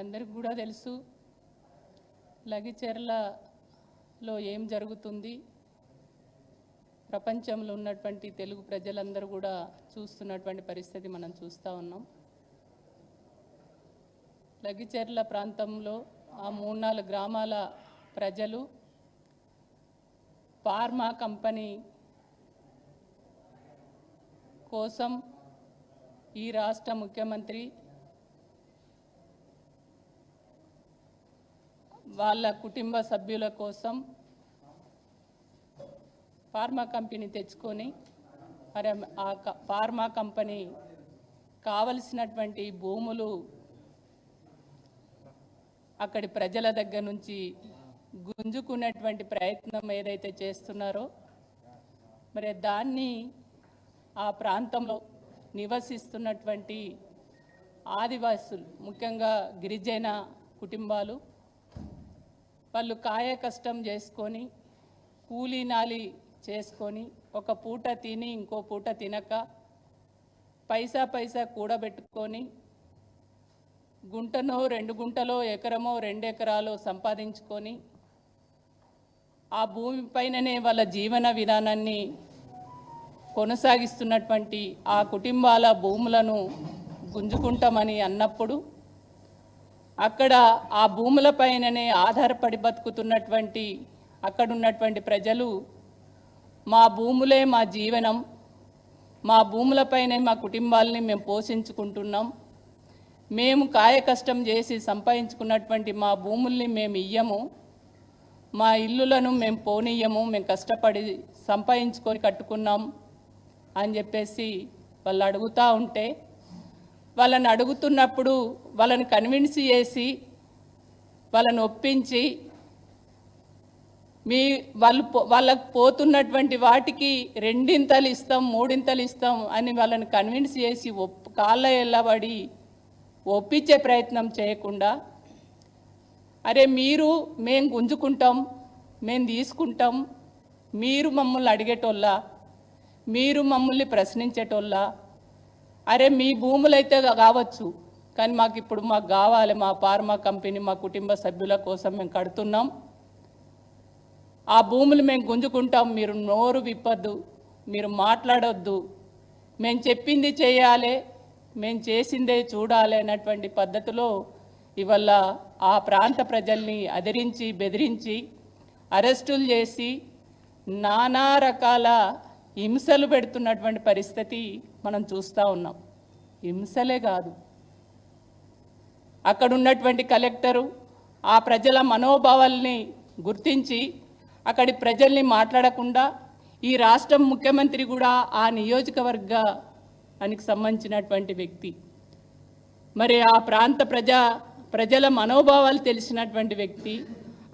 అందరికీ కూడా తెలుసు లగిచెర్లలో ఏం జరుగుతుంది. ప్రపంచంలో ఉన్నటువంటి తెలుగు ప్రజలందరూ కూడా చూస్తున్నటువంటి పరిస్థితి మనం చూస్తూ ఉన్నాం. లగిచెర్ల ప్రాంతంలో ఆ 3-4 గ్రామాల ప్రజలు ఫార్మా కంపెనీ కోసం ఈ రాష్ట్ర ముఖ్యమంత్రి వాళ్ళ కుటుంబ సభ్యుల కోసం ఫార్మా కంపెనీ తెచ్చుకొని మరి ఆ ఫార్మా కంపెనీ కావలసినటువంటి భూములు అక్కడి ప్రజల దగ్గర నుంచి గుంజుకునేటువంటి ప్రయత్నం ఏదైతే చేస్తున్నారో మరి దాన్ని ఆ ప్రాంతంలో నివసిస్తున్నటువంటి ఆదివాసులు, ముఖ్యంగా గిరిజన కుటుంబాలు, వాళ్ళు కాయ కష్టం చేసుకొని కూలీనాలి చేసుకొని ఒక పూట తిని ఇంకో పూట తినక పైసా కూడబెట్టుకొని గుంటనో 2 గుంటలో ఎకరమో 2 ఎకరాలు సంపాదించుకొని ఆ భూమిపైననే వాళ్ళ జీవన విధానాన్ని కొనసాగిస్తున్నటువంటి ఆ కుటుంబాల భూములను గుంజుకుంటామని అన్నప్పుడు అక్కడ ఆ భూములపైననే ఆధారపడి బతుకుతున్నటువంటి అక్కడున్నటువంటి ప్రజలు మా భూములే మా జీవనం, మా భూములపైనే మా కుటుంబాలని మేము పోషించుకుంటున్నాం, మేము కాయ కష్టం చేసి సంపాదించుకున్నటువంటి మా భూముల్ని మేము ఇయ్యము, మా ఇల్లులను మేము పోనీయము, మేము కష్టపడి సంపాదించుకొని కట్టుకున్నాం అని చెప్పేసి వాళ్ళు అడుగుతూ ఉంటే వాళ్ళని అడుగుతున్నప్పుడు వాళ్ళని కన్విన్స్ చేసి వాళ్ళని ఒప్పించి వాళ్ళకు పోతున్నటువంటి వాటికి 2 ఇస్తాం 3 ఇస్తాం అని వాళ్ళని కన్విన్స్ చేసి కాళ్ళ ఎల్లబడి ఒప్పించే ప్రయత్నం చేయకుండా, అరే మేము గుంజుకుంటాం, మేము తీసుకుంటాం, మీరు మమ్మల్ని అడిగేటోళ్ళ, మీరు మమ్మల్ని ప్రశ్నించేటోళ్ళ, అరే మీ భూములైతే కావచ్చు కానీ మాకు కావాలి, మా ఫార్మా కంపెనీ మా కుటుంబ సభ్యుల కోసం మేము కడుతున్నాం, ఆ భూములు మేము గుంజుకుంటాం, మీరు నోరు విప్పద్దు, మీరు మాట్లాడొద్దు, మేము చెప్పింది చేయాలి, మేము చేసిందే చూడాలి అన్నటువంటి పద్ధతిలో ఇవాళ ఆ ప్రాంత ప్రజల్ని అదిరించి బెదిరించి అరెస్టులు చేసి నానా రకాల హింసలు పెడుతున్నటువంటి పరిస్థితి మనం చూస్తూ ఉన్నాం. హింసలే కాదు, అక్కడ ఉన్నటువంటి కలెక్టరు ఆ ప్రజల మనోభావాల్ని గుర్తించి అక్కడి ప్రజల్ని మాట్లాడకుండా ఈ రాష్ట్ర ముఖ్యమంత్రి కూడా ఆ నియోజకవర్గానికి సంబంధించినటువంటి వ్యక్తి, మరి ఆ ప్రాంత ప్రజల మనోభావాలు తెలిసినటువంటి వ్యక్తి,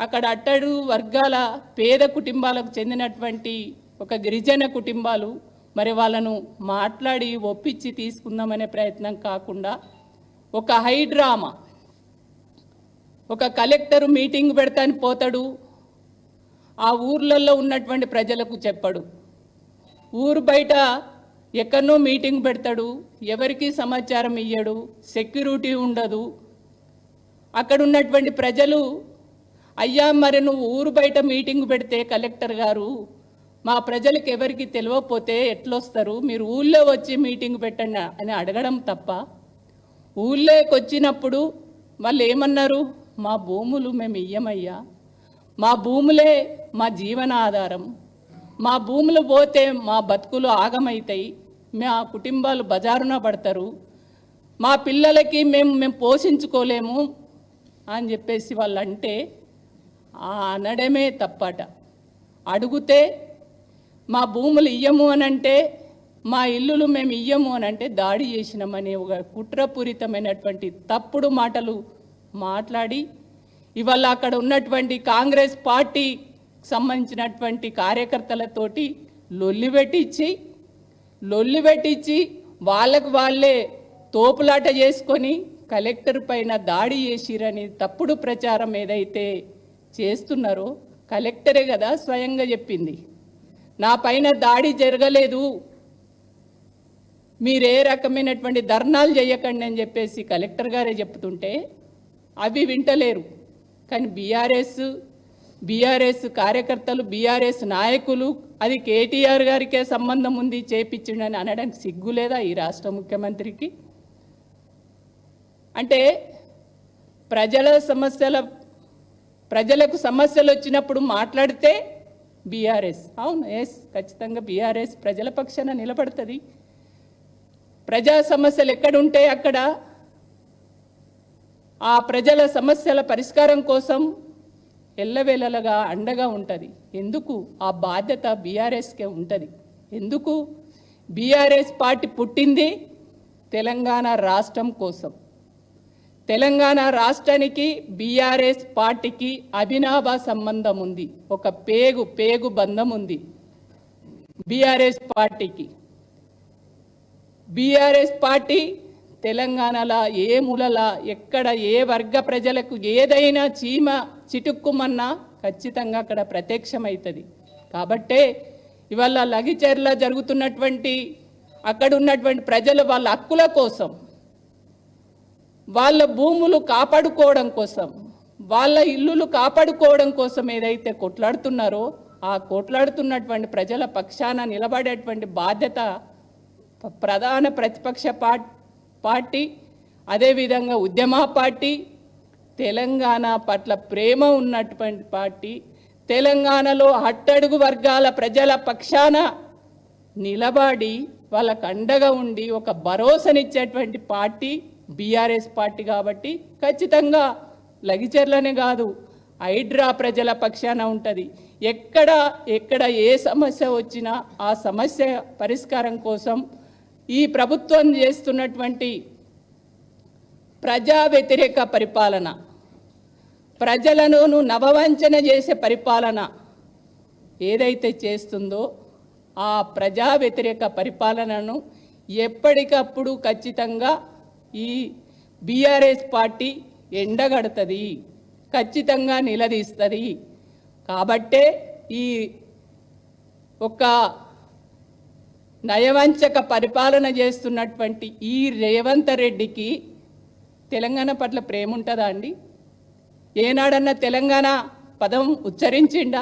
అక్కడ అట్టడు వర్గాల పేద కుటుంబాలకు చెందినటువంటి ఒక గిరిజన కుటుంబాలు, మరి వాళ్ళను మాట్లాడి ఒప్పించి తీసుకుందామనే ప్రయత్నం కాకుండా ఒక హైడ్రామా, ఒక కలెక్టరు మీటింగ్ పెడతాని పోతాడు, ఆ ఊర్లలో ఉన్నటువంటి ప్రజలకు చెప్పడు, ఊరు బయట ఎక్కడనో మీటింగ్ పెడతాడు, ఎవరికి సమాచారం ఇయ్యడు, సెక్యూరిటీ ఉండదు. అక్కడ ఉన్నటువంటి ప్రజలు అయ్యా మరి నువ్వు ఊరు బయట మీటింగ్ పెడితే కలెక్టర్ గారు మా ప్రజలకు ఎవరికి తెలియకపోతే ఎట్లొస్తారు, మీరు ఊళ్ళో వచ్చి మీటింగ్ పెట్టండి అని అడగడం తప్ప, ఊళ్ళోకి వచ్చినప్పుడు వాళ్ళు ఏమన్నారు, మా భూములు మేము ఇయ్యమయ్యా, మా భూములే మా జీవన ఆధారం, మా భూములు పోతే మా బతుకులు ఆగమవుతాయి, మా కుటుంబాలు బజారున పడతారు, మా పిల్లలకి మేము పోషించుకోలేము అని చెప్పేసి వాళ్ళు అంటే అనడమే తప్పట. అడిగితే మా భూములు ఇయ్యము అనంటే, మా ఇల్లులు మేము ఇయ్యము అనంటే దాడి చేసినామనే ఒక కుట్రపూరితమైనటువంటి తప్పుడు మాటలు మాట్లాడి ఇవాళ అక్కడ ఉన్నటువంటి కాంగ్రెస్ పార్టీ సంబంధించినటువంటి కార్యకర్తలతోటి లొల్లి పెట్టించి వాళ్ళకు వాళ్ళే తోపులాట చేసుకొని కలెక్టర్ పైన దాడి చేసిరని తప్పుడు ప్రచారం ఏదైతే చేస్తున్నారో, కలెక్టరే కదా స్వయంగా చెప్పింది, నా పైన దాడి జరగలేదు, మీరే రకమైనటువంటి ధర్నాలు చేయకండి అని చెప్పేసి కలెక్టర్ గారే చెప్తుంటే అవి వింటలేరు. కానీ బీఆర్ఎస్ కార్యకర్తలు, బీఆర్ఎస్ నాయకులు అది కేటీఆర్ గారికే సంబంధం ఉంది చేపించిండని అనడానికి సిగ్గులేదా ఈ రాష్ట్ర ముఖ్యమంత్రికి? అంటే ప్రజలకు సమస్యలు వచ్చినప్పుడు మాట్లాడితే బీఆర్ఎస్, అవును ఎస్ ఖచ్చితంగా బీఆర్ఎస్ ప్రజల పక్షాన నిలబడుతుంది. ప్రజా సమస్యలు ఎక్కడుంటే అక్కడ ఆ ప్రజల సమస్యల పరిష్కారం కోసం ఎల్లవేళలుగా అండగా ఉంటుంది. ఎందుకు ఆ బాధ్యత బీఆర్ఎస్కే ఉంటుంది. ఎందుకు బీఆర్ఎస్ పార్టీ పుట్టింది తెలంగాణ రాష్ట్రం కోసం. తెలంగాణ రాష్ట్రానికి బీఆర్ఎస్ పార్టీకి అవినాభావ సంబంధం ఉంది. ఒక పేగు బంధం ఉంది బీఆర్ఎస్ పార్టీకి. బీఆర్ఎస్ పార్టీ తెలంగాణలో ఏ మూలలా ఎక్కడ ఏ వర్గ ప్రజలకు ఏదైనా చీమ చిటుక్కుమన్నా ఖచ్చితంగా అక్కడ ప్రత్యక్షమవుతుంది. కాబట్టే ఇవాళ లగిచెర్ల జరుగుతున్నటువంటి అక్కడ ఉన్నటువంటి ప్రజలు వాళ్ళ హక్కుల కోసం, వాళ్ళ భూములు కాపాడుకోవడం కోసం, వాళ్ళ ఇల్లులు కాపాడుకోవడం కోసం ఏదైతే కొట్లాడుతున్నారో ఆ కొట్లాడుతున్నటువంటి ప్రజల పక్షాన నిలబడేటువంటి బాధ్యత ప్రధాన ప్రతిపక్ష పార్టీ, అదేవిధంగా ఉద్యమ పార్టీ, తెలంగాణ పట్ల ప్రేమ ఉన్నటువంటి పార్టీ, తెలంగాణలో అట్టడుగు వర్గాల ప్రజల పక్షాన నిలబడి వాళ్ళకు అండగా ఉండి ఒక భరోసానిచ్చేటువంటి పార్టీ బీఆర్ఎస్ పార్టీ. కాబట్టి ఖచ్చితంగా లగిచెర్లనే కాదు హైడ్రా ప్రజల పక్షాన ఉంటుంది. ఎక్కడ ఏ సమస్య వచ్చినా ఆ సమస్య పరిష్కారం కోసం ఈ ప్రభుత్వం చేస్తున్నటువంటి ప్రజా వ్యతిరేక పరిపాలన, ప్రజలను నవవంచన చేసే పరిపాలన ఏదైతే చేస్తుందో ఆ ప్రజా వ్యతిరేక పరిపాలనను ఎప్పటికప్పుడు ఖచ్చితంగా ఈ బీఆర్ఎస్ పార్టీ ఎండగడుతుంది, ఖచ్చితంగా నిలదీస్తుంది. కాబట్టే ఈ ఒక నయవంచక పరిపాలన చేస్తున్నటువంటి ఈ రేవంత్ రెడ్డికి తెలంగాణ పట్ల ప్రేమ ఉంటుందా అండి? ఏనాడన్నా తెలంగాణ పదం ఉచ్చరించిండా?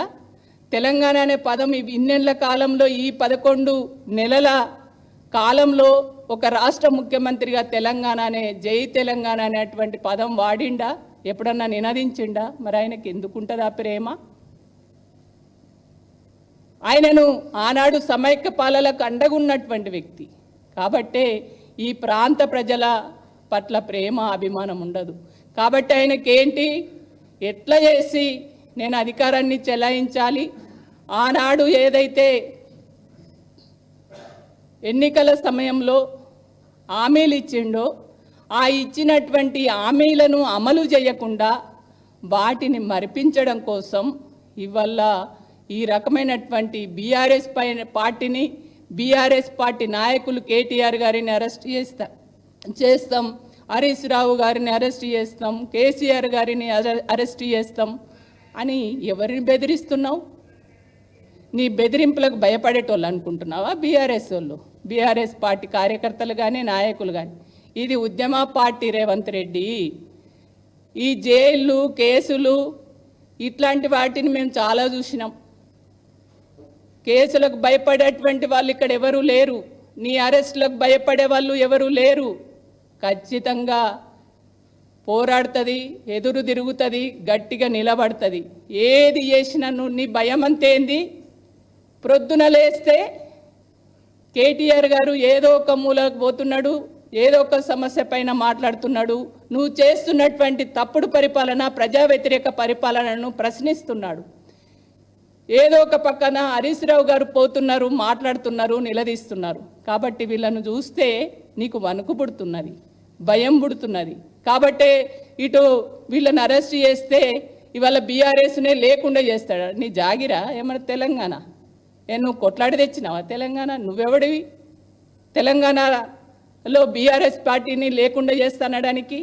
తెలంగాణ అనే పదం ఇన్నేళ్ల కాలంలో ఈ 11 నెలల కాలంలో ఒక రాష్ట్ర ముఖ్యమంత్రిగా తెలంగాణ అనే జై తెలంగాణ అనేటువంటి పదం వాడిండా? ఎప్పుడన్నా నినదించిండా? మరి ఆయనకి ఎందుకుంటుందా ప్రేమ? ఆయనను ఆనాడు సమైక్య పాలనకు అండగున్నటువంటి వ్యక్తి. కాబట్టే ఈ ప్రాంత ప్రజల పట్ల ప్రేమ అభిమానం ఉండదు. కాబట్టి ఆయనకేంటి, ఎట్లా చేసి నేను అధికారాన్ని చెలాయించాలి, ఆనాడు ఏదైతే ఎన్నికల సమయంలో హామీలు ఇచ్చిండో ఆ ఇచ్చినటువంటి హామీలను అమలు చేయకుండా వాటిని మరిపించడం కోసం ఇవాళ ఈ రకమైనటువంటి బీఆర్ఎస్ పార్టీని, బీఆర్ఎస్ పార్టీ నాయకులు కేటీఆర్ గారిని అరెస్ట్ చేస్తాం, హరీష్ రావు గారిని అరెస్ట్ చేస్తాం, కేసీఆర్ గారిని అరెస్ట్ చేస్తాం అని ఎవరిని బెదిరిస్తున్నావు? నీ బెదిరింపులకు భయపడేటోళ్ళు అనుకుంటున్నావా బీఆర్ఎస్ వాళ్ళు? బీఆర్ఎస్ పార్టీ కార్యకర్తలు కానీ నాయకులు కానీ. ఇది ఉద్యమ పార్టీ రేవంత్ రెడ్డి. ఈ జైళ్ళు కేసులు ఇట్లాంటి వాటిని మేము చాలా చూసినాం. కేసులకు భయపడేటువంటి వాళ్ళు ఇక్కడ ఎవరు లేరు, నీ అరెస్టులకు భయపడే వాళ్ళు ఎవరు లేరు. ఖచ్చితంగా పోరాడుతుంది, ఎదురు తిరుగుతుంది, గట్టిగా నిలబడుతుంది. ఏది చేసినా నువ్వు నీ భయం అంతేంది? ప్రొద్దున లేస్తే కేటీఆర్ గారు ఏదో ఒక మూలకు పోతున్నాడు, ఏదో ఒక సమస్య పైన మాట్లాడుతున్నాడు, నువ్వు చేస్తున్నటువంటి తప్పుడు పరిపాలన, ప్రజా వ్యతిరేక పరిపాలనను ప్రశ్నిస్తున్నాడు. ఏదో ఒక పక్కన హరీష్ రావు గారు పోతున్నారు, మాట్లాడుతున్నారు, నిలదీస్తున్నారు. కాబట్టి వీళ్ళను చూస్తే నీకు వణుకు పుడుతున్నది, భయం పుడుతున్నది. కాబట్టే ఇటు వీళ్ళని అరెస్ట్ చేస్తే ఇవాళ బీఆర్ఎస్నే లేకుండా చేస్తాడు. నీ జాగిరా ఏమన్నా తెలంగాణ? నువ్వు కొట్లాడి తెచ్చినావా తెలంగాణ? నువ్వెవడివి తెలంగాణలో బీఆర్ఎస్ పార్టీని లేకుండా చేస్తానడానికి?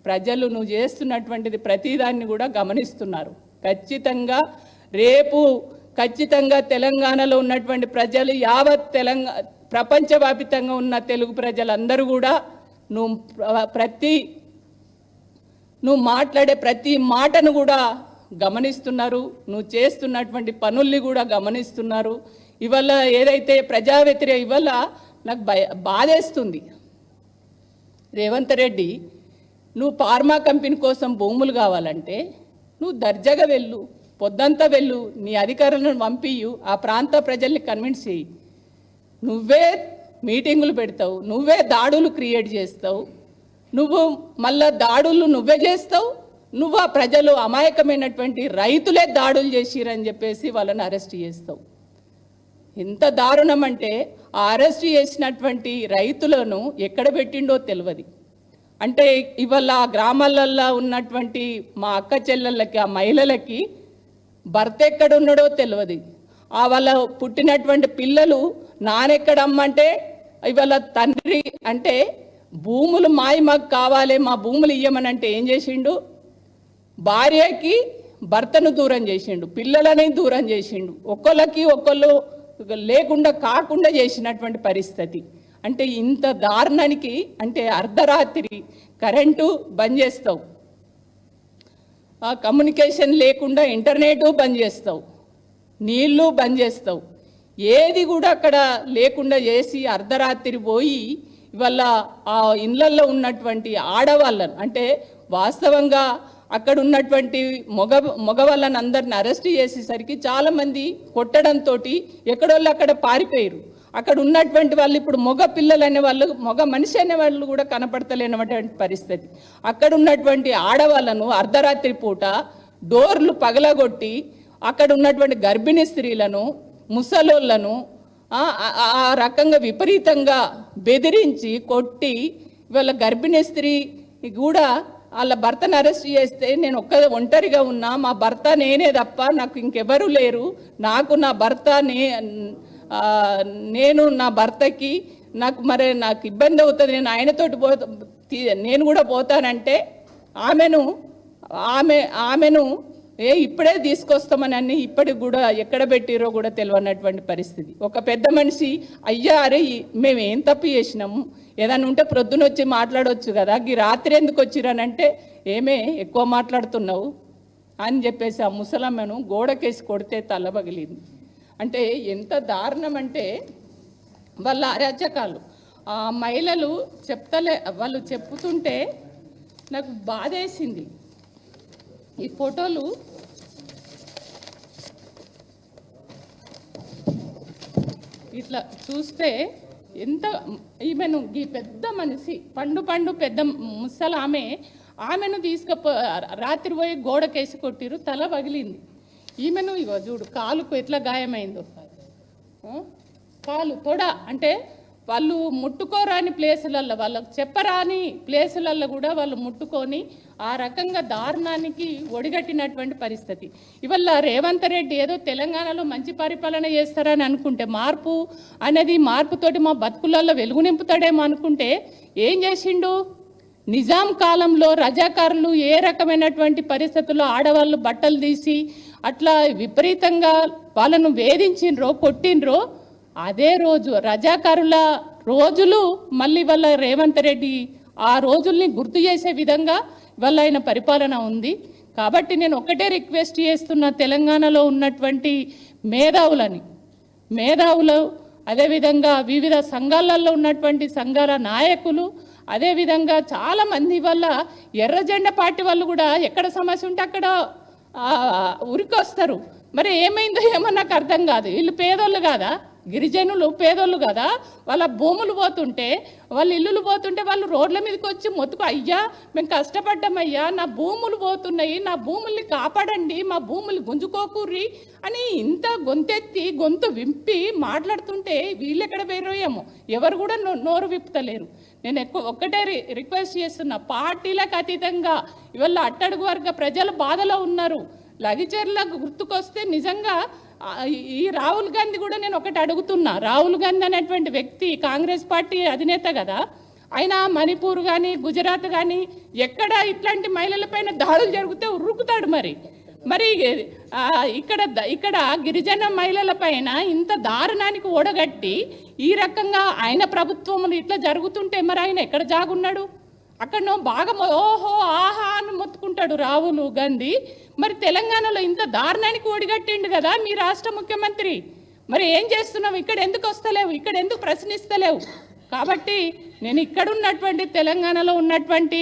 ప్రజలు నువ్వు చేస్తున్నటువంటిది ప్రతిదాన్ని కూడా గమనిస్తున్నారు. ఖచ్చితంగా తెలంగాణలో ఉన్నటువంటి ప్రజలు, యావత్ ప్రపంచవ్యాప్తంగా ఉన్న తెలుగు ప్రజలందరూ కూడా నువ్వు ప్రతి నువ్వు మాట్లాడే ప్రతి మాటను కూడా గమనిస్తున్నారు, నువ్వు చేస్తున్నటువంటి పనుల్ని కూడా గమనిస్తున్నారు. ఇవాళ ఏదైతే ప్రజా వ్యతిరేక ఇవాళ నాకు బాధేస్తుంది. రేవంత్ రెడ్డి, నువ్వు ఫార్మా కంపెనీ కోసం భూములు కావాలంటే నువ్వు దర్జాగా వెళ్ళు, పొద్దంతా వెళ్ళు, నీ అధికారులను పంపియు, ఆ ప్రాంత ప్రజల్ని కన్విన్స్ చేయి. నువ్వే మీటింగులు పెడతావు, నువ్వే దాడులు క్రియేట్ చేస్తావు, నువ్వు మళ్ళా దాడులు నువ్వే చేస్తావు, నువ్వు ఆ ప్రజలు అమాయకమైనటువంటి రైతులే దాడులు చేసిరని చెప్పేసి వాళ్ళని అరెస్ట్ చేస్తావు. ఎంత దారుణం అంటే ఆ అరెస్ట్ చేసినటువంటి రైతులను ఎక్కడ పెట్టిండో తెలియదు. అంటే ఇవాళ ఆ గ్రామాలల్లో ఉన్నటువంటి మా అక్క చెల్లెళ్ళకి, ఆ మహిళలకి భర్త ఎక్కడున్నాడో తెలియదు. ఆ వాళ్ళ పుట్టినటువంటి పిల్లలు నానెక్కడమ్మంటే ఇవాళ తండ్రి అంటే భూములు మాకు కావాలి, మా భూములు ఇయ్యమనంటే ఏం చేసిండు? భార్యకి భర్తను దూరం చేసిండు, పిల్లలని దూరం చేసిండు, ఒకళ్ళకి ఒకళ్ళు లేకుండా కాకుండా చేసినటువంటి పరిస్థితి. అంటే ఇంత దారుణానికి అంటే అర్ధరాత్రి కరెంటు బంద్ చేస్తావు, ఆ కమ్యూనికేషన్ లేకుండా ఇంటర్నెట్ బంద్ చేస్తావు, నీళ్లు బంద్ చేస్తావు, ఏది కూడా అక్కడ లేకుండా చేసి అర్ధరాత్రి పోయి ఇవాళ ఆ ఇళ్ళల్లో ఉన్నటువంటి ఆడవాళ్ళను అంటే వాస్తవంగా అక్కడ ఉన్నటువంటి మగవాళ్ళని అందరిని అరెస్ట్ చేసేసరికి చాలామంది కొట్టడంతో ఎక్కడోళ్ళు అక్కడ పారిపోయారు. అక్కడ ఉన్నటువంటి వాళ్ళు ఇప్పుడు మగ పిల్లలు అనే వాళ్ళు, మగ మనిషి అనే వాళ్ళు కూడా కనపడతలేనటువంటి పరిస్థితి. అక్కడ ఉన్నటువంటి ఆడవాళ్ళను అర్ధరాత్రి పూట డోర్లు పగలగొట్టి అక్కడ ఉన్నటువంటి గర్భిణీ స్త్రీలను, ముసలోళ్ళను ఆ రకంగా విపరీతంగా బెదిరించి కొట్టి ఇవాళ గర్భిణీ స్త్రీ కూడా వాళ్ళ భర్తను అరెస్ట్ చేస్తే నేను ఒంటరిగా ఉన్నా, మా భర్త నేనే తప్ప నాకు ఇంకెవరూ లేరు, నాకు నా భర్త నేను నా భర్తకి నాకు ఇబ్బంది అవుతుంది, నేను ఆయనతోటి నేను కూడా పోతానంటే ఆమెను ఇప్పుడే తీసుకొస్తామని ఇప్పటికి కూడా ఎక్కడ పెట్టిరో కూడా తెలియనటువంటి పరిస్థితి. ఒక పెద్ద మనిషి అయ్యా అరే మేము ఏం తప్పు చేసినాము, ఏదైనా ఉంటే ప్రొద్దున వచ్చి మాట్లాడవచ్చు కదా, ఈ రాత్రి ఎందుకు వచ్చిరనంటే ఏమే ఎక్కువ మాట్లాడుతున్నావు అని చెప్పేసి ఆ ముసలమ్మను గోడకేసి కొడితే తల పగిలింది. అంటే ఎంత దారుణం అంటే వాళ్ళ అరాచకాలు. ఆ మహిళలు వాళ్ళు చెప్తుంటే నాకు బాధేసింది. ఈ ఫోటోలు ఇట్లా చూస్తే ఎంత ఈమెను ఈ పెద్ద మనిషి పండు పెద్ద ముసల ఆమెను రాత్రి పోయి గోడకేసి కొట్టిరు, తల పగిలింది. ఈమెను ఇగో చూడు కాలుకు ఎట్లా గాయమైందో, కాలు తొడ అంటే వాళ్ళు ముట్టుకోరాని ప్లేసులల్లో, వాళ్ళకు చెప్పరాని ప్లేసులల్లో కూడా వాళ్ళు ముట్టుకొని ఆ రకంగా దారుణానికి ఒడిగట్టినటువంటి పరిస్థితి. ఇవాళ రేవంత్ రెడ్డి ఏదో తెలంగాణలో మంచి పరిపాలన చేస్తారని అనుకుంటే, మార్పుతోటి మా బతుకులలో వెలుగు నింపుతాడేమో అనుకుంటే ఏం చేసిండు? నిజాం కాలంలో రజాకారులు ఏ రకమైనటువంటి పరిస్థితుల్లో ఆడవాళ్ళు బట్టలు తీసి అట్లా విపరీతంగా వాళ్ళను వేధించిండ్రో, కొట్టిండ్రో, అదే రోజు రజాకారుల రోజులు మళ్ళీ వాళ్ళ రేవంత్ రెడ్డి ఆ రోజుల్ని గుర్తు చేసే విధంగా వాళ్ళ ఆయన పరిపాలన ఉంది. కాబట్టి నేను ఒకటే రిక్వెస్ట్ చేస్తున్నా, తెలంగాణలో ఉన్నటువంటి మేధావులు అదేవిధంగా వివిధ సంఘాలలో ఉన్నటువంటి సంఘాల నాయకులు, అదేవిధంగా చాలామంది వల్ల ఎర్ర జెండా పార్టీ వాళ్ళు కూడా ఎక్కడ సమస్య ఉంటే అక్కడ ఉరికొస్తారు. మరి ఏమైందో ఏమో నాకు అర్థం కాదు. వీళ్ళు పేదోళ్ళు కాదా? గిరిజనులు పేదోళ్ళు కదా, వాళ్ళ భూములు పోతుంటే, వాళ్ళ ఇల్లులు పోతుంటే వాళ్ళు రోడ్ల మీదకి వచ్చి మొత్తుకు అయ్యా మేము కష్టపడ్డామయ్యా, నా భూములు పోతున్నాయి, నా భూముల్ని కాపాడండి, మా భూములు గుంజుకోకూర్రి అని ఇంత గొంతెత్తి గొంతు వింపి మాట్లాడుతుంటే వీళ్ళు ఎక్కడ పోయారేమో, ఎవరు కూడా నోరు విప్పుతలేరు. నేను ఒక్కటే రిక్వెస్ట్ చేస్తున్నా, పార్టీలకు అతీతంగా ఇవాళ అట్టడుగు వర్గ ప్రజలు బాధలో ఉన్నారు. లగిచెర్లకు గుర్తుకొస్తే నిజంగా ఈ రాహుల్ గాంధీ కూడా నేను ఒకటి అడుగుతున్నా. రాహుల్ గాంధీ అనేటువంటి వ్యక్తి కాంగ్రెస్ పార్టీ అధినేత కదా, ఆయన మణిపూర్ కానీ గుజరాత్ కానీ ఎక్కడ ఇట్లాంటి మహిళలపైన దాడులు జరిగితే ఉరుకుతాడు. మరి ఇక్కడ గిరిజన మహిళలపైన ఇంత దారుణానికి ఓడగట్టి ఈ రకంగా ఆయన ప్రభుత్వములు ఇట్లా జరుగుతుంటే మరి ఆయన ఎక్కడ జాగున్నాడు? అక్కడ బాగా ఓహో ఆహా అని ఉంటాడు రాహుల్ గాంధీ. మరి తెలంగాణలో ఇంత దారుణానికి ఒడిగట్టిండు కదా మీ రాష్ట్ర ముఖ్యమంత్రి. మరి ఏం చేస్తున్నావు? ఇక్కడ ఎందుకు వస్తలేవు? ఇక్కడ ఎందుకు ప్రశ్నిస్తలేవు? కాబట్టి నేను ఇక్కడ ఉన్నటువంటి తెలంగాణలో ఉన్నటువంటి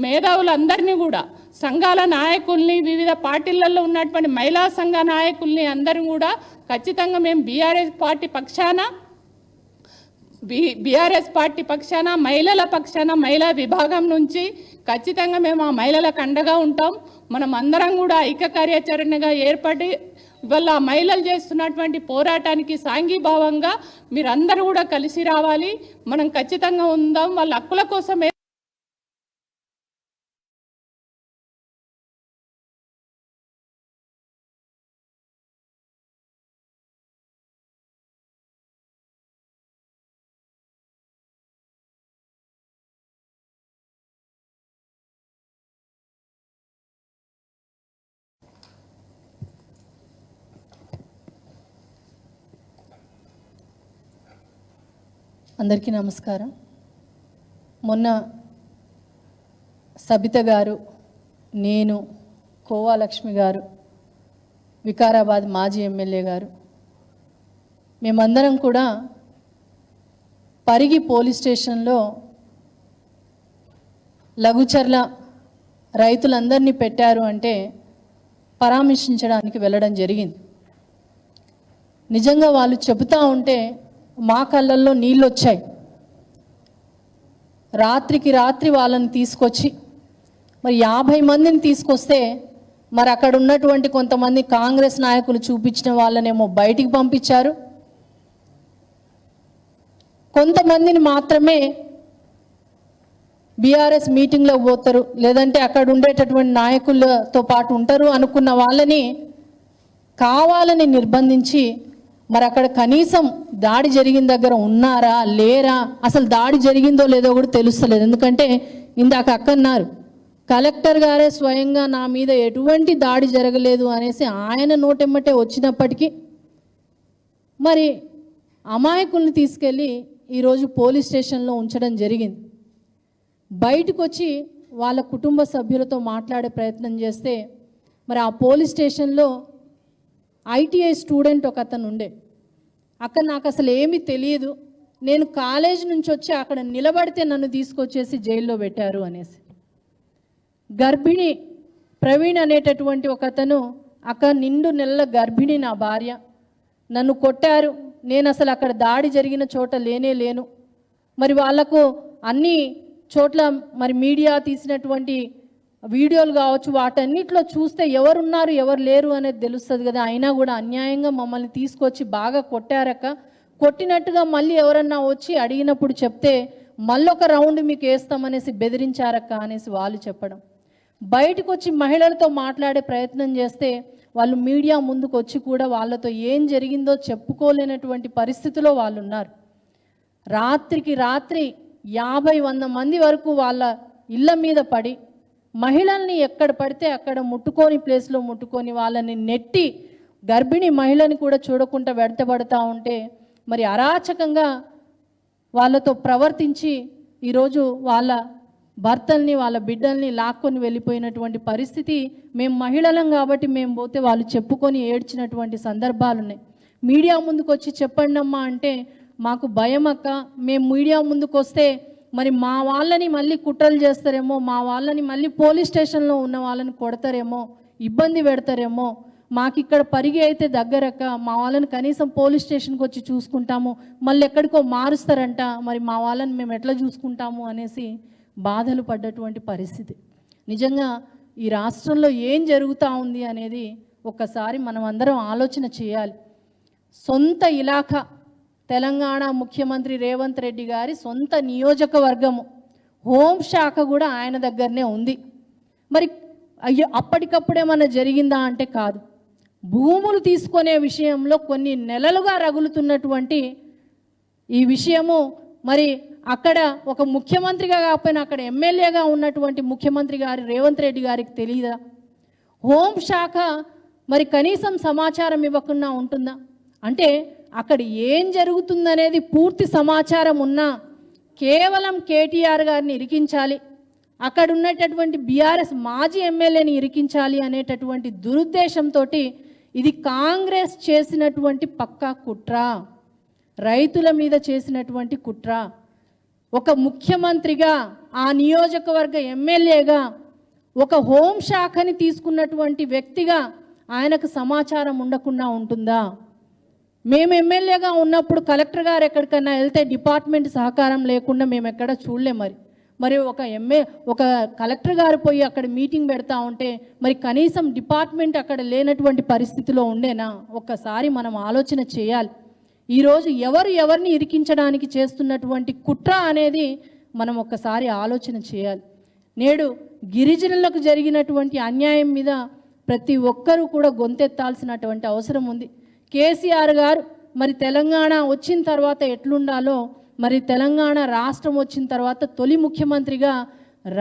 మేధావులందరినీ కూడా, సంఘాల నాయకుల్ని, వివిధ పార్టీలలో ఉన్నటువంటి మహిళా సంఘ నాయకుల్ని అందరినీ కూడా ఖచ్చితంగా మేము బీఆర్ఎస్ పార్టీ పక్షాన మహిళల పక్షాన మహిళా విభాగం నుంచి ఖచ్చితంగా మేము ఆ మహిళలకు అండగా ఉంటాం. మనం అందరం కూడా ఐక్య కార్యాచరణగా ఏర్పడి ఇవాళ మహిళలు చేస్తున్నటువంటి పోరాటానికి సాంఘీభావంగా మీరందరూ కూడా కలిసి రావాలి. మనం ఖచ్చితంగా ఉందాం. వాళ్ళ హక్కుల కోసమే అందరికీ నమస్కారం. మొన్న సబిత గారు, నేను, కోవా లక్ష్మి గారు, వికారాబాద్ మాజీ ఎమ్మెల్యే గారు, మేమందరం కూడా పరిగి పోలీస్ స్టేషన్లో లఘుచర్ల రైతులందరినీ పెట్టారు అంటే పరామర్శించడానికి వెళ్ళడం జరిగింది. నిజంగా వాళ్ళు చెబుతూ ఉంటే మా కళ్ళల్లో నీళ్ళు వచ్చాయి. రాత్రికి రాత్రి వాళ్ళని తీసుకొచ్చి మరి 50 మందిని తీసుకొస్తే మరి అక్కడ ఉన్నటువంటి కొంతమంది కాంగ్రెస్ నాయకులు చూపించిన వాళ్ళనేమో బయటికి పంపించారు, కొంతమందిని మాత్రమే బీఆర్ఎస్ మీటింగ్లో పోతారు, లేదంటే అక్కడ ఉండేటటువంటి నాయకులతో పాటు ఉంటారు అనుకున్న వాళ్ళని కావాలని నిర్బంధించి మరి అక్కడ కనీసం దాడి జరిగిన దగ్గర ఉన్నారా లేరా, అసలు దాడి జరిగిందో లేదో కూడా తెలుస్తలేదు. ఎందుకంటే ఇందాక అక్కన్నారు కలెక్టర్ గారే స్వయంగా నా మీద ఎటువంటి దాడి జరగలేదు అనేసి ఆయన నోటెమ్మటే వచ్చినప్పటికీ మరి అమాయకుల్ని తీసుకెళ్ళి ఈరోజు పోలీస్ స్టేషన్లో ఉంచడం జరిగింది. బయటకు వచ్చి వాళ్ళ కుటుంబ సభ్యులతో మాట్లాడే ప్రయత్నం చేస్తే మరి ఆ పోలీస్ స్టేషన్లో ఐటీఐ స్టూడెంట్ ఒక అతను ఉండే, అక్కడ నాకు అసలు ఏమీ తెలియదు, నేను కాలేజ్ నుంచి వచ్చి అక్కడ నిలబడితే నన్ను తీసుకొచ్చేసి జైల్లో పెట్టారు అనేసి. గర్భిణి ప్రవీణ్ అనేటటువంటి ఒక అతను, అక్కడ నిండు నెలల గర్భిణి నా భార్య, నన్ను కొట్టారు, నేను అసలు అక్కడ దాడి జరిగిన చోట లేను. మరి వాళ్లకు అన్ని చోట్ల మరి మీడియా తీసినటువంటి వీడియోలు కావచ్చు, వాటన్నిటిలో చూస్తే ఎవరున్నారు ఎవరు లేరు అనేది తెలుస్తుంది కదా. అయినా కూడా అన్యాయంగా మమ్మల్ని తీసుకొచ్చి బాగా కొట్టారక్క, కొట్టినట్టుగా మళ్ళీ ఎవరన్నా వచ్చి అడిగినప్పుడు చెప్తే మళ్ళొక రౌండ్ మీకు వేస్తామనేసి బెదిరించారక్క అనేసి వాళ్ళు చెప్పడం. బయటకు వచ్చి మహిళలతో మాట్లాడే ప్రయత్నం చేస్తే వాళ్ళు మీడియా ముందుకు వచ్చి కూడా వాళ్ళతో ఏం జరిగిందో చెప్పుకోలేనటువంటి పరిస్థితిలో వాళ్ళు ఉన్నారు. రాత్రికి రాత్రి 50-100 మంది వరకు వాళ్ళ ఇళ్ళ మీద పడి మహిళల్ని ఎక్కడ పడితే అక్కడ ముట్టుకొని ప్లేస్లో ముట్టుకొని వాళ్ళని నెట్టి గర్భిణీ మహిళని కూడా చూడకుండా వెంటబడతా ఉంటే మరి అరాచకంగా వాళ్ళతో ప్రవర్తించి ఈరోజు వాళ్ళ భర్తల్ని వాళ్ళ బిడ్డల్ని లాక్కొని వెళ్ళిపోయినటువంటి పరిస్థితి. మేము మహిళలం కాబట్టి మేము పోతే వాళ్ళు చెప్పుకొని ఏడ్చినటువంటి సందర్భాలు ఉన్నాయి. మీడియా ముందుకు వచ్చి చెప్పండి అమ్మా అంటే మాకు భయం అక్క, మేము మీడియా ముందుకు వస్తే మరి మా వాళ్ళని మళ్ళీ కుట్రలు చేస్తారేమో, మా వాళ్ళని మళ్ళీ పోలీస్ స్టేషన్లో ఉన్న వాళ్ళని కొడతారేమో, ఇబ్బంది పెడతారేమో, మాకు ఇక్కడ పరిగి అయితే దగ్గరక్క, మా వాళ్ళని కనీసం పోలీస్ స్టేషన్కి వచ్చి చూసుకుంటాము, మళ్ళీ ఎక్కడికో మారుస్తారంట, మరి మా వాళ్ళని మేము ఎట్లా చూసుకుంటాము అనేసి బాధలు పడ్డటువంటి పరిస్థితి. నిజంగా ఈ రాష్ట్రంలో ఏం జరుగుతూ ఉంది అనేది ఒక్కసారి మనం అందరం ఆలోచన చేయాలి. సొంత ఇలాఖా తెలంగాణ ముఖ్యమంత్రి రేవంత్ రెడ్డి గారి సొంత నియోజకవర్గము, హోంశాఖ కూడా ఆయన దగ్గరనే ఉంది. మరి అయ్యో అప్పటికప్పుడేమన్నా జరిగిందా అంటే కాదు. భూములు తీసుకునే విషయంలో కొన్ని నెలలుగా రగులుతున్నటువంటి ఈ విషయము మరి అక్కడ ఒక ముఖ్యమంత్రిగా కాకపోయినా అక్కడ ఎమ్మెల్యేగా ఉన్నటువంటి ముఖ్యమంత్రి గారి రేవంత్ రెడ్డి గారికి తెలియదా? హోంశాఖ మరి కనీసం సమాచారం ఇవ్వకుండా ఉంటుందా? అంటే అక్కడ ఏం జరుగుతుందనేది పూర్తి సమాచారం ఉన్నా కేవలం కేటీఆర్ గారిని ఇరికించాలి, అక్కడ ఉన్నటువంటి బీఆర్ఎస్ మాజీ ఎమ్మెల్యేని ఇరికించాలి అనేటటువంటి దురుద్దేశంతో ఇది కాంగ్రెస్ చేసినటువంటి పక్కా కుట్ర, రైతుల మీద చేసినటువంటి కుట్ర. ఒక ముఖ్యమంత్రిగా, ఆ నియోజకవర్గ ఎమ్మెల్యేగా, ఒక హోంశాఖని తీసుకున్నటువంటి వ్యక్తిగా ఆయనకు సమాచారం ఉండకుండా ఉంటుందా? మేము ఎమ్మెల్యేగా ఉన్నప్పుడు కలెక్టర్ గారు ఎక్కడికన్నా వెళ్తే డిపార్ట్మెంట్ సహకారం లేకుండా మేము ఎక్కడ చూడలేం. మరి ఒక కలెక్టర్ గారు పోయి అక్కడ మీటింగ్ పెడతా ఉంటే మరి కనీసం డిపార్ట్మెంట్ అక్కడ లేనటువంటి పరిస్థితిలో ఉండేనా? ఒక్కసారి మనం ఆలోచన చేయాలి. ఈరోజు ఎవరిని ఇరికించడానికి చేస్తున్నటువంటి కుట్ర అనేది మనం ఒక్కసారి ఆలోచన చేయాలి. నేడు గిరిజనులకు జరిగినటువంటి అన్యాయం మీద ప్రతి ఒక్కరూ కూడా గొంతెత్తాల్సినటువంటి అవసరం ఉంది. కేసీఆర్ గారు మరి తెలంగాణ వచ్చిన తర్వాత ఎట్లుండాలో, మరి తెలంగాణ రాష్ట్రం వచ్చిన తర్వాత తొలి ముఖ్యమంత్రిగా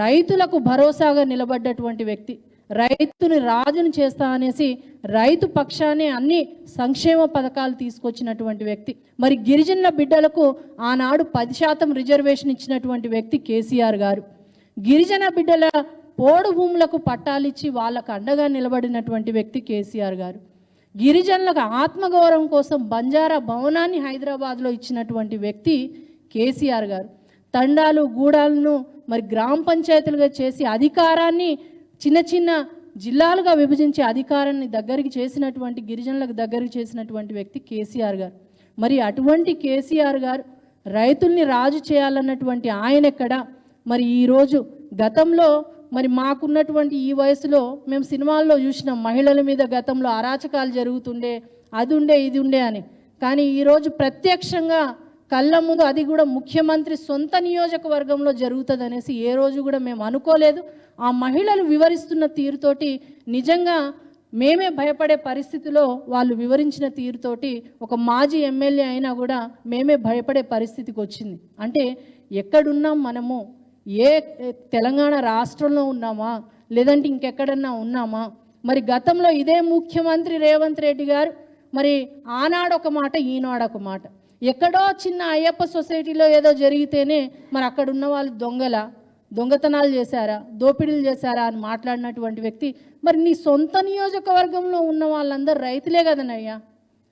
రైతులకు భరోసాగా నిలబడ్డటువంటి వ్యక్తి, రైతుని రాజును చేస్తా అనేసి రైతు పక్షానే అన్ని సంక్షేమ పథకాలు తీసుకొచ్చినటువంటి వ్యక్తి. మరి గిరిజనుల బిడ్డలకు ఆనాడు 10% రిజర్వేషన్ ఇచ్చినటువంటి వ్యక్తి కేసీఆర్ గారు. గిరిజన బిడ్డల పోడు భూములకు పట్టాలిచ్చి వాళ్ళకు అండగా నిలబడినటువంటి వ్యక్తి కేసీఆర్ గారు. గిరిజనులకు ఆత్మగౌరవం కోసం బంజారా భవనాన్ని హైదరాబాద్లో ఇచ్చినటువంటి వ్యక్తి కేసీఆర్ గారు. తండాలు గూడాలను మరి గ్రామ పంచాయతీలుగా చేసి అధికారాన్ని చిన్న చిన్న జిల్లాలుగా విభజించి అధికారాన్ని దగ్గరికి చేసినటువంటి, గిరిజనులకు దగ్గరికి చేసినటువంటి వ్యక్తి కేసీఆర్ గారు. మరి అటువంటి కేసీఆర్ గారు రైతుల్ని రాజు చేయాలన్నటువంటి ఆయన ఎక్కడ? మరి ఈరోజు గతంలో మరి మాకున్నటువంటి ఈ వయసులో మేము సినిమాల్లో చూసినాం, మహిళల మీద గతంలో అరాచకాలు జరుగుతుండే, అది ఉండే ఇది ఉండే అని. కానీ ఈరోజు ప్రత్యక్షంగా కళ్ళ ముందు, అది కూడా ముఖ్యమంత్రి సొంత నియోజకవర్గంలో జరుగుతుంది అనేసి ఏ రోజు కూడా మేము అనుకోలేదు. ఆ మహిళలు వివరిస్తున్న తీరుతోటి నిజంగా మేమే భయపడే పరిస్థితిలో వాళ్ళు వివరించిన తీరుతోటి ఒక మాజీ ఎమ్మెల్యే అయినా కూడా మేమే భయపడే పరిస్థితికి వచ్చింది. అంటే ఎక్కడున్నాం మనము? ఏ తెలంగాణ రాష్ట్రంలో ఉన్నామా, లేదంటే ఇంకెక్కడన్నా ఉన్నామా? మరి గతంలో ఇదే ముఖ్యమంత్రి రేవంత్ రెడ్డి గారు మరి ఆనాడొక మాట, ఈనాడొక మాట. ఎక్కడో చిన్న అయ్యప్ప సొసైటీలో ఏదో జరిగితేనే మరి అక్కడ ఉన్న వాళ్ళు దొంగతనాలు చేశారా, దోపిడీలు చేశారా అని మాట్లాడినటువంటి వ్యక్తి. మరి నీ సొంత నియోజకవర్గంలో ఉన్న వాళ్ళందరూ రైతులే కదనయ్యా.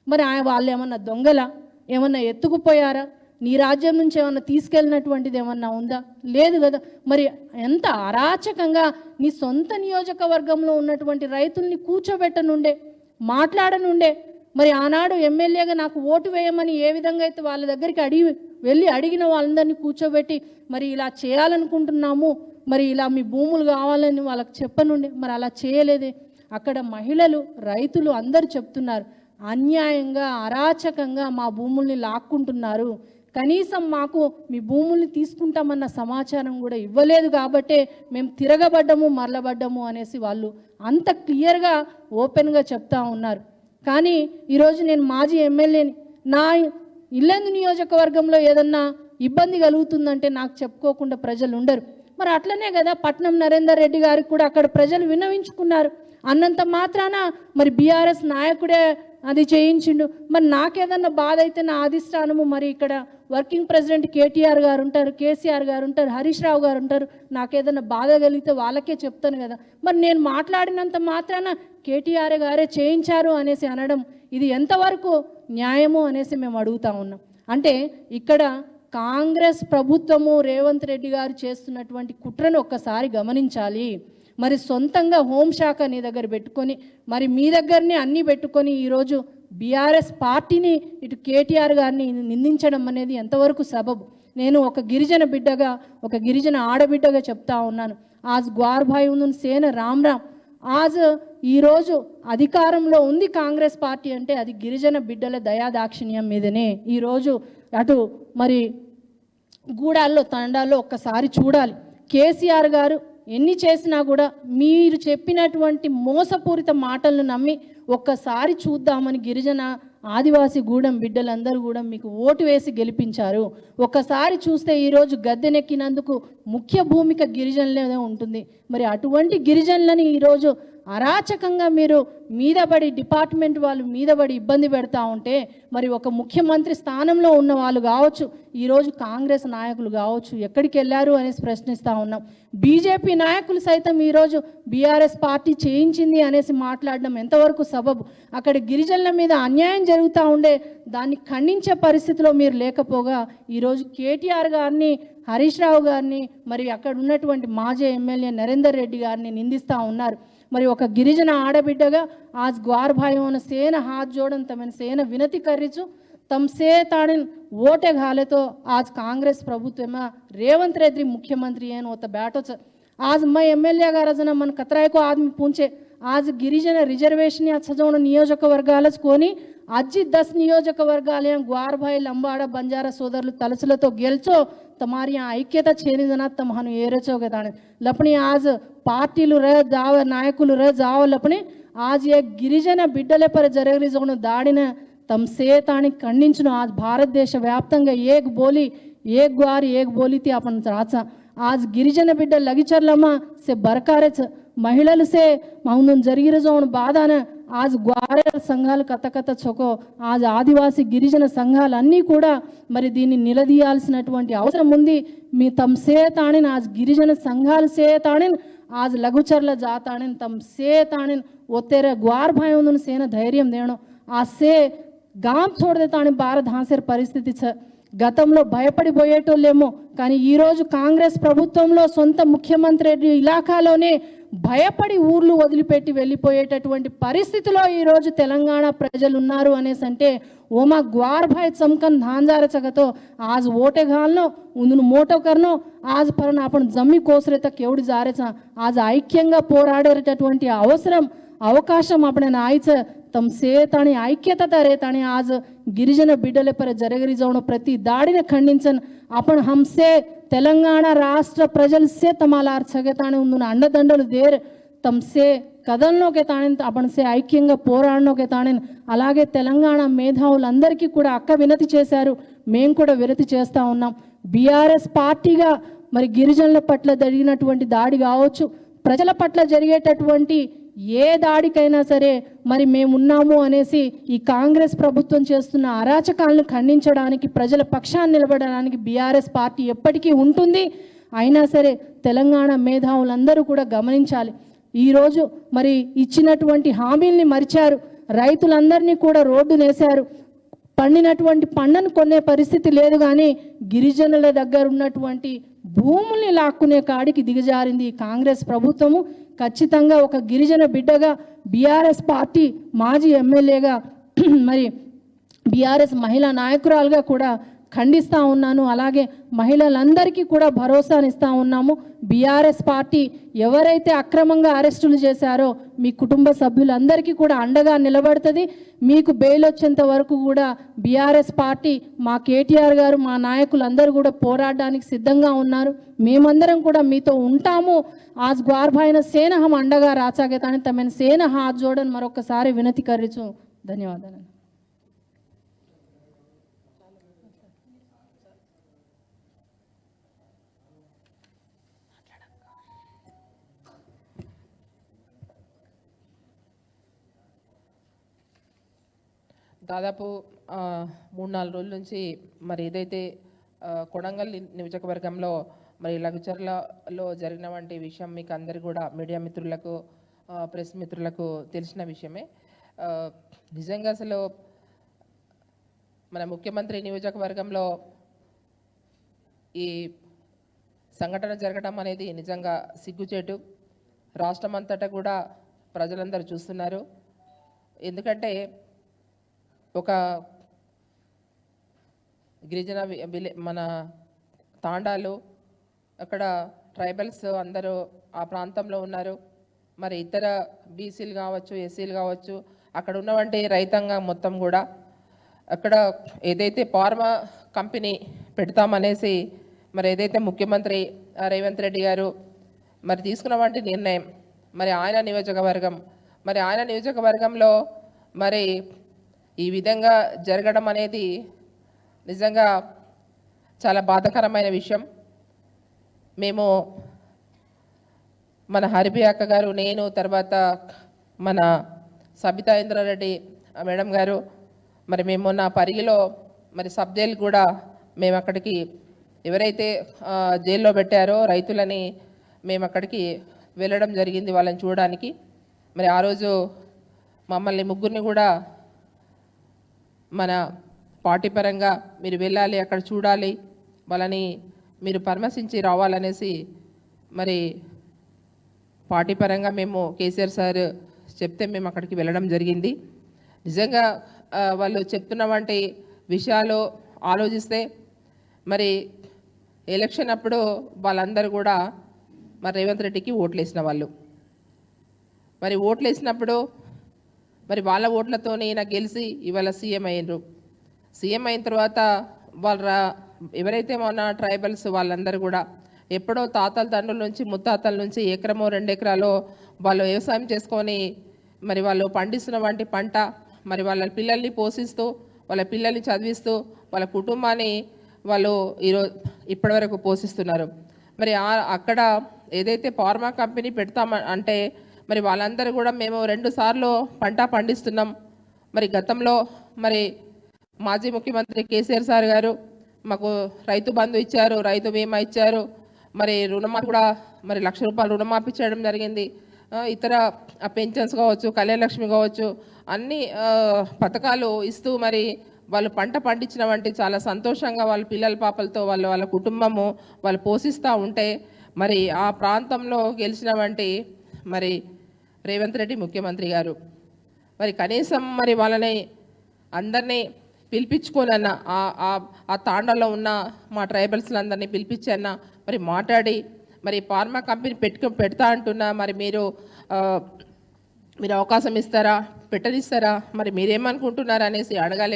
మరి వాళ్ళు ఏమన్నా దొంగలా, ఏమన్నా ఎత్తుకుపోయారా? నీ రాజ్యం నుంచి ఏమన్నా తీసుకెళ్ళినటువంటిది ఏమన్నా ఉందా? లేదు కదా. మరి ఎంత అరాచకంగా నీ సొంత నియోజకవర్గంలో ఉన్నటువంటి రైతుల్ని కూర్చోబెట్టనుండే, మాట్లాడనుండే. మరి ఆనాడు ఎమ్మెల్యేగా నాకు ఓటు వేయమని ఏ విధంగా అయితే వాళ్ళ దగ్గరికి వెళ్ళి అడిగిన వాళ్ళందరినీ కూర్చోబెట్టి మరి ఇలా చేయాలనుకుంటున్నాము, మరి ఇలా మీ భూములు కావాలని వాళ్ళకి చెప్పనుండే. మరి అలా చేయలేదే. అక్కడ మహిళలు, రైతులు అందరూ చెప్తున్నారు, అన్యాయంగా అరాచకంగా మా భూముల్ని లాక్కుంటున్నారు, కనీసం మాకు మీ భూముల్ని తీసుకుంటామన్న సమాచారం కూడా ఇవ్వలేదు, కాబట్టే మేము తిరగబడ్డము మరలబడ్డము అనేసి వాళ్ళు అంత క్లియర్గా ఓపెన్గా చెప్తా ఉన్నారు. కానీ ఈరోజు నేను మాజీ ఎమ్మెల్యేని, నా ఇల్లెందు నియోజకవర్గంలో ఏదన్నా ఇబ్బంది కలుగుతుందంటే నాకు చెప్పుకోకుండా ప్రజలు ఉండరు. మరి అట్లనే కదా పట్నం నరేందర్ రెడ్డి గారికి కూడా అక్కడ ప్రజలు విన్నవించుకున్నారు. అన్నంత మాత్రాన మరి బీఆర్ఎస్ నాయకుడే అది చేయించిండు. మరి నాకేదన్నా బాధ అయితే నా అధిష్టానము, మరి ఇక్కడ వర్కింగ్ ప్రెసిడెంట్ కేటీఆర్ గారు ఉంటారు, కేసీఆర్ గారు ఉంటారు, హరీష్ రావు గారు ఉంటారు, నాకేదన్నా బాధ కలిగితే వాళ్ళకే చెప్తాను కదా. మరి నేను మాట్లాడినంత మాత్రాన కేటీఆర్ గారే చేయించారు అనేసి అనడం ఇది ఎంతవరకు న్యాయము అనేసి మేము అడుగుతా ఉన్నాం. అంటే ఇక్కడ కాంగ్రెస్ ప్రభుత్వము, రేవంత్ రెడ్డి గారు చేస్తున్నటువంటి కుట్రను ఒక్కసారి గమనించాలి. మరి సొంతంగా హోంశాఖ నీ దగ్గర పెట్టుకొని, మరి మీ దగ్గరనే అన్నీ పెట్టుకొని ఈరోజు బీఆర్ఎస్ పార్టీని, ఇటు కేటీఆర్ గారిని నిందించడం అనేది ఎంతవరకు సబబు? నేను ఒక గిరిజన బిడ్డగా, ఒక గిరిజన ఆడబిడ్డగా చెప్తా ఉన్నాను. ఆజ్ గ్వార్ భాయ్ ఉందని సేన రామ్ రామ్. ఆజ్ ఈరోజు అధికారంలో ఉంది కాంగ్రెస్ పార్టీ అంటే అది గిరిజన బిడ్డల దయాదాక్షిణ్యం మీదనే. ఈరోజు అటు మరి గూడాల్లో, తండాల్లో ఒక్కసారి చూడాలి. కేసీఆర్ గారు ఎన్ని చేసినా కూడా మీరు చెప్పినటువంటి మోసపూరిత మాటలను నమ్మి ఒక్కసారి చూద్దామని గిరిజన ఆదివాసీ గూడెం బిడ్డలందరూ కూడా మీకు ఓటు వేసి గెలిపించారు. ఒక్కసారి చూస్తే ఈరోజు గద్దెనెక్కినందుకు ముఖ్య భూమిక గిరిజనులనే ఉంటుంది. మరి అటువంటి గిరిజనులని ఈరోజు అరాచకంగా మీరు మీదబడి డిపార్ట్మెంట్ వాళ్ళు మీదబడి ఇబ్బంది పెడతా ఉంటే మరి ఒక ముఖ్యమంత్రి స్థానంలో ఉన్న వాళ్ళు కావచ్చు, ఈరోజు కాంగ్రెస్ నాయకులు కావచ్చు ఎక్కడికి వెళ్ళారు అనేసి ప్రశ్నిస్తూ ఉన్నాం. బీజేపీ నాయకులు సైతం ఈరోజు బీఆర్ఎస్ పార్టీ చేయించింది అనేసి మాట్లాడడం ఎంతవరకు సబబు? అక్కడ గిరిజనుల మీద అన్యాయం జరుగుతూ ఉండే దాన్ని ఖండించే పరిస్థితిలో మీరు లేకపోగా ఈరోజు కేటీఆర్ గారిని, హరీష్ రావు గారిని, మరి అక్కడ ఉన్నటువంటి మాజీ ఎమ్మెల్యే నరేందర్ రెడ్డి గారిని నిందిస్తూ ఉన్నారు. మరి ఒక గిరిజన ఆడబిడ్డగా आज ग्वार भाइयों ने सेन हाथ जोड़न तमें सेन विनती करीचु तम से ताड़न वोटे घाले तो आज कांग्रेस प्रभुत्व में रेवंत रेड्डी मुख्यमंत्री है होता बैठो आज मैं एमएलए गारजन मन कतराय को आदमी पूछे आज गिरिजन रिजर्वेशन या सजवण नियोजकवर्गालच कोनी अज्जी 10 नियोजकवर्गाल ग्वार भाई लंबाड़ बंजारा सोदरुलु तलसुलतो गेल्चो तुम्हारी ऐक्यता छेनिजना तमहनु एरचोगे ताने लपनी आज पार्टीलु रह जाव नायकुलु रह जाव लपनी आज ये गिरिजन बिड्डले पर जरगरिजोनु दाड़िन तम सेतानी खंडिंचुनु आज भारत देश व्याप्तंगा एक बोली एक ग्वार एक बोली थी अपन राचा आज गिरिजन बिड्ड लगिचर्लम्मा से बरकारेच महिళలు से मौन जरगिरजोनु बाधान आज ग्वारे संघाल कथ कथ चोको आज आदिवासी गिरिजन संघालన్నీ కూడా మరి దీన్ని నిలదీయాల్సినటువంటి అవసరం ఉంది మీ తమ్ సేతాణిన్ आज गिरिजन संघाल సేతాణిన్ आज लघुचर्ला जाताणिन तम సేతాణిन ओतेरे ग्वार भाइयों सेना धैर्य देणो आज से गांव छोड़ देताणि भारत हांसेर परिस्थिति छ గతంలో భయపడిపోయేటోళ్ళేమో కానీ ఈ రోజు కాంగ్రెస్ ప్రభుత్వంలో సొంత ముఖ్యమంత్రి ఇలాకాలోనే భయపడి ఊర్లు వదిలిపెట్టి వెళ్ళిపోయేటటువంటి పరిస్థితిలో ఈ రోజు తెలంగాణ ప్రజలు ఉన్నారు అనేసి అంటే ఓమా గ్వార్ భాయ్ చమకన్ धांजार चगतो आज वोटे घालनो उन्नु मोटो करनो आज परन आपण जम्मी कोसरे तक केवडी जारेचा आज ऐक्यंगा పోరాడేటటువంటి అవసరం అవకాశం आपण आईचं तम సేతాని ఐక్యత రేతాని आज गिरिजन बिड्डले पर जरगरी जाऊन प्रति दाड़ीने खंडिंचन आपण हमसे तेलंगाणा राष्ट्र प्रजल से तमाला छगेताने उन्नु अंडदंडలు देर तम से కదల్లో के ताने आपण से ఐక్యంగా పోరాడనో के ताने అలాగే తెలంగాణ మేధావులందరికీ కూడా అక్క వినతి చేశారు మేము కూడా వినతి చేస్తా ఉన్నాం బీఆర్ఎస్ పార్టీగా మరి గిరిజనుల పట్ల జరిగినటువంటి దాడి కావచ్చు ప్రజల పట్ల జరిగేటటువంటి ఏ దాడికైనా సరే మరి మేము ఉన్నాము అనేసి ఈ కాంగ్రెస్ ప్రభుత్వం చేస్తున్న అరాచకాలను ఖండించడానికి ప్రజల పక్షాన్ని నిలబడడానికి బీఆర్ఎస్ పార్టీ ఎప్పటికీ ఉంటుంది అయినా సరే తెలంగాణ మేధావులందరూ కూడా గమనించాలి ఈ రోజు మరి ఇచ్చినటువంటి హామీల్ని మరిచారు రైతులందరినీ కూడా రోడ్డు నేశారు పండినటువంటి పంటను కొనే పరిస్థితి లేదు కానీ గిరిజనుల దగ్గర ఉన్నటువంటి భూముల్ని లాక్కునే కాడికి దిగజారింది కాంగ్రెస్ ప్రభుత్వము ఖచ్చితంగా ఒక గిరిజన బిడ్డగా బీఆర్ఎస్ పార్టీ మాజీ ఎమ్మెల్యేగా మరి బీఆర్ఎస్ మహిళా నాయకురాలుగా కూడా ఖండిస్తా ఉన్నాను అలాగే మహిళలందరికీ కూడా భరోసానిస్తా ఉన్నాము బీఆర్ఎస్ పార్టీ ఎవరైతే అక్రమంగా అరెస్టులు చేశారో మీ కుటుంబ సభ్యులందరికీ కూడా అండగా నిలబడుతుంది మీకు బెయిల్ వచ్చేంత వరకు కూడా బీఆర్ఎస్ పార్టీ మా కేటీఆర్ గారు మా నాయకులందరూ కూడా పోరాడడానికి సిద్ధంగా ఉన్నారు మేమందరం కూడా మీతో ఉంటాము आज ग्वार भाई ने सेना हम अंडगा राचा के ताने तमें सेना हाथ जोड़न मरोकसारी विनती करीचु धन्यवादाలు దాదాపు 3-4 రోజుల నుంచి మరి ఏదైతే కొడంగల్ నియోజకవర్గంలో మరి లఘుచర్లలో జరిగినటువంటి విషయం మీకు అందరు కూడా మీడియా మిత్రులకు ప్రెస్ మిత్రులకు తెలిసిన విషయమే నిజంగా అసలు మన ముఖ్యమంత్రి నియోజకవర్గంలో ఈ సంఘటన జరగడం అనేది నిజంగా సిగ్గుచేటు రాష్ట్రం అంతటా కూడా ప్రజలందరూ చూస్తున్నారు ఎందుకంటే ఒక గిరిజన మన తాండాలు అక్కడ ట్రైబల్స్ అందరూ ఆ ప్రాంతంలో ఉన్నారు మరి ఇతర బీసీలు కావచ్చు ఎస్సీలు కావచ్చు అక్కడ ఉన్నవంటి రైతాంగం మొత్తం కూడా అక్కడ ఏదైతే ఫార్మా కంపెనీ పెడతామనేసి మరి ఏదైతే ముఖ్యమంత్రి రేవంత్ రెడ్డి గారు మరి తీసుకున్నవంటి నిర్ణయం మరి ఆయన నియోజకవర్గంలో మరి ఈ విధంగా జరగడం అనేది నిజంగా చాలా బాధాకరమైన విషయం మేము మన హరిబి అక్క గారు, నేను, తర్వాత మన సబితా ఇంద్రారెడ్డి మేడం గారు, మరి మేము మొన్న పరిగిలో మరి సబ్ జైలు కూడా మేము అక్కడికి ఎవరైతే జైల్లో పెట్టారో రైతులని మేము అక్కడికి వెళ్ళడం జరిగింది వాళ్ళని చూడడానికి. మరి ఆ రోజు మమ్మల్ని ముగ్గురిని కూడా మన పార్టీ పరంగా మీరు వెళ్ళాలి, అక్కడ చూడాలి, వాళ్ళని మీరు పరామర్శించి రావాలనేసి మరి పార్టీ పరంగా మేము కేసీఆర్ సార్ చెప్తే మేము అక్కడికి వెళ్ళడం జరిగింది. నిజంగా వాళ్ళు చెప్తున్న వంటి విషయాలు ఆలోచిస్తే మరి ఎలక్షన్ అప్పుడు వాళ్ళందరూ కూడా మరి రేవంత్ రెడ్డికి ఓట్లు వేసిన వాళ్ళు. మరి ఓట్లు వేసినప్పుడు మరి వాళ్ళ ఓట్లతోనే ఈయన గెలిచి ఇవాళ సీఎం అయినరు. సీఎం అయిన తర్వాత వాళ్ళ ఎవరైతే మన ట్రైబల్స్ వాళ్ళందరూ కూడా ఎప్పుడో తాతల తండ్రుల నుంచి ముత్తాతల నుంచి ఎకరమో 2 ఎకరాలు వాళ్ళు వ్యవసాయం చేసుకొని మరి వాళ్ళు పండిస్తున్న వంటి పంట మరి వాళ్ళ పిల్లల్ని పోషిస్తూ వాళ్ళ పిల్లల్ని చదివిస్తూ వాళ్ళ కుటుంబాన్ని వాళ్ళు ఇప్పటివరకు పోషిస్తున్నారు. మరి అక్కడ ఏదైతే ఫార్మా కంపెనీ పెడతామంటే మరి వాళ్ళందరూ కూడా మేము 2 సార్లు పంట పండిస్తున్నాం. మరి గతంలో మరి మాజీ ముఖ్యమంత్రి కేసీఆర్ సార్ గారు మాకు రైతు బంధు ఇచ్చారు, రైతు బీమా ఇచ్చారు, మరి రుణమాఫీ కూడా మరి 1 లక్ష రూపాయలు రుణమాఫీ చేయడం జరిగింది. ఇతర పెన్షన్స్ కావచ్చు, కళ్యాణ లక్ష్మి కావచ్చు, అన్ని పథకాలు ఇస్తూ మరి వాళ్ళు పంట పండించిన వంటి చాలా సంతోషంగా వాళ్ళ పిల్లల పాపలతో వాళ్ళ కుటుంబము వాళ్ళు పోషిస్తూ ఉంటే మరి ఆ ప్రాంతంలో గెలిచిన వంటి మరి రేవంత్ రెడ్డి ముఖ్యమంత్రి గారు మరి కనీసం మరి వాళ్ళని అందరినీ పిలిపించుకోనన్న ఆ తాండాలో ఉన్న మా ట్రైబల్స్లందరినీ పిలిపించన్న మరి మాట్లాడి మరి ఫార్మా కంపెనీ పెడతా అంటున్నా, మరి మీరు అవకాశం ఇస్తారా, పెట్టనిస్తారా, మరి మీరేమనుకుంటున్నారా అనేసి అడగాలి.